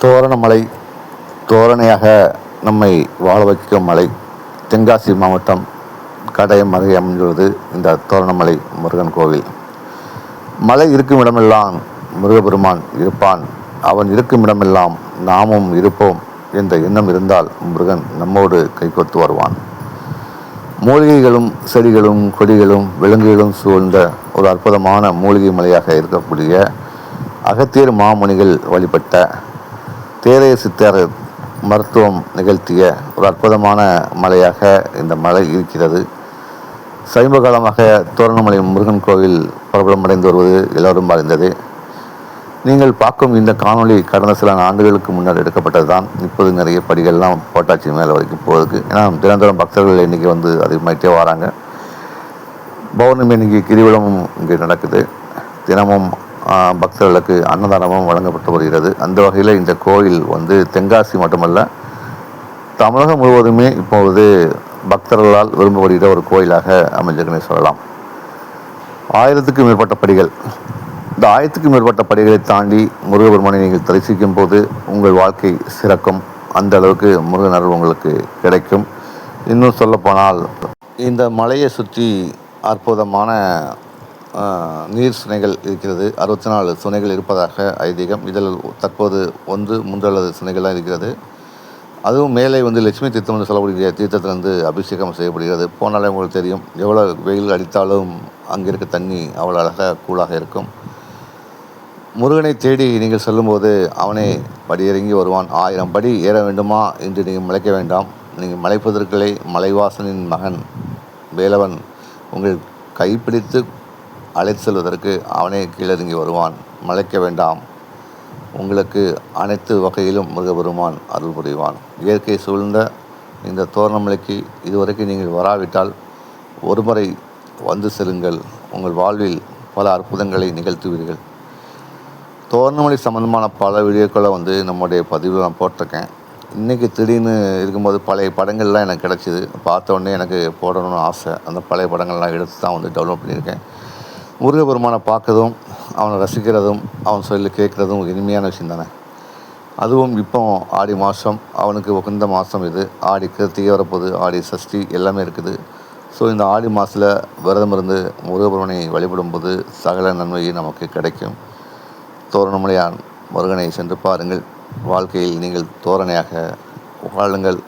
தோரணமலை தோரணையாக நம்மை வாழ வைக்கும் மலை. தென்காசி மாவட்டம் கடையம் அருகே அமைந்துள்ளது இந்த தோரணமலை முருகன் கோவில். மலை இருக்கும் இடமெல்லாம் முருகப்பெருமான் இருப்பான், அவன் இருக்கும் இடமெல்லாம் நாமும் இருப்போம் என்ற எண்ணம் இருந்தால் முருகன் நம்மோடு கைகோத்து வருவான். மூலிகைகளும் செடிகளும் கொடிகளும் விலங்குகளும் சூழ்ந்த ஒரு அற்புதமான மூலிகை மலையாக இருக்கக்கூடிய அகத்தியர் மாமுனிகள் வழிபட்ட தேரைய சித்தர் மருத்துவம் நிகழ்த்திய ஒரு அற்புதமான மலையாக இந்த மலை இருக்கிறது. சமீப காலமாக தோரணமலை முருகன் கோவில் பிரபலமடைந்து வருவது எல்லோரும் அறிந்தது. நீங்கள் பார்க்கும் இந்த காணொளி கடந்த சில ஆண்டுகளுக்கு முன்னர் எடுக்கப்பட்டது தான். இப்போது நிறைய படிகள்லாம் போட்டாச்சி மேலே வரைக்கும் போகிறதுக்கு. ஏன்னா தினந்தோறும் பக்தர்கள் இன்றைக்கி வந்து அதிகமாகிட்டே வராங்க. பௌர்ணமி இன்னைக்கு கிரிவலமும் இங்கே நடக்குது. தினமும் பக்தர்களுக்கு அன்னதானமும் வழங்கப்பட்டு வருகிறது. அந்த வகையில் இந்த கோயில் வந்து தென்காசி மட்டுமல்ல, தமிழகம் முழுவதுமே இப்பொழுது பக்தர்களால் விரும்பப்படுகிற ஒரு கோயிலாக அமைஞ்சிருக்குன்னு சொல்லலாம். 1000க்கும் மேற்பட்ட படிகள். இந்த 1000க்கும் மேற்பட்ட படிகளை தாண்டி முருகபெருமானை நீங்கள் தரிசிக்கும் போது உங்கள் வாழ்க்கை சிறக்கும். அந்த அளவுக்கு முருகன் அருள் உங்களுக்கு கிடைக்கும். இன்னும் சொல்லப்போனால் இந்த மலையை சுற்றி அற்புதமான நீர் சுனைகள் இருக்கிறது. 64 சுனைகள் இருப்பதாக ஐதீகம். இதில் தற்போது 3 அல்லது சுனைகள்லாம் இருக்கிறது. அதுவும் மேலே வந்து லட்சுமி தீர்த்தம் என்று சொல்லக்கூடிய தீர்த்தத்திலிருந்து அபிஷேகம் செய்யப்படுகிறது. போனாலே உங்களுக்கு தெரியும், எவ்வளோ வெயில் அடித்தாலும் அங்கே இருக்க தண்ணி அவ்வளோ அழகாக கூலாக இருக்கும். முருகனை தேடி நீங்கள் செல்லும்போது அவனே படியிறங்கி வருவான். 1000 படி ஏற வேண்டுமா என்று நீங்கள் மலைக்க வேண்டாம். நீங்கள் மலைப்பதற்குள்ளே மலைவாசனின் மகன் வேலவன் உங்கள் கைப்பிடித்து அழைத்து செல்வதற்கு அவனே கீழிறங்கி வருவான். மலைக்க வேண்டாம். உங்களுக்கு அனைத்து வகையிலும் முருகபெருமான் அருள் புரிவான். இயற்கை சூழ்ந்த இந்த தோரணமலைக்கு இதுவரைக்கும் நீங்கள் வராவிட்டால் ஒரு முறை வந்து செல்லுங்கள். உங்கள் வாழ்வில் பல அற்புதங்களை நிகழ்த்துவீர்கள். தோரணமலை சம்பந்தமான பல வீடியோக்களை வந்து நம்முடைய பதிவில் நான் போட்டிருக்கேன். இன்றைக்கி திடீர்னு இருக்கும்போது பழைய படங்கள்லாம் எனக்கு கிடச்சிது. பார்த்த உடனே எனக்கு போடணும்னு ஆசை. அந்த பழைய படங்கள்லாம் எடுத்து தான் வந்து டவுன்லோட் பண்ணியிருக்கேன். முருகபெருமானை பார்க்கறதும் அவனை ரசிக்கிறதும் அவன் சொல்லி கேட்குறதும் இனிமையான விஷயம் தானே. அதுவும் இப்போ ஆடி மாதம், அவனுக்கு உகந்த மாதம் இது. ஆடி கிருத்திகை வரப்போகுது, ஆடி சஷ்டி எல்லாமே இருக்குது. ஸோ இந்த ஆடி மாதத்தில் விரதம் இருந்து முருகபெருமானை வழிபடும்போது சகல நன்மையும் நமக்கு கிடைக்கும். தோரணமலையான் முருகனை சென்று பாருங்கள். வாழ்க்கையில் நீங்கள் தோரணையாக வாழுங்கள்.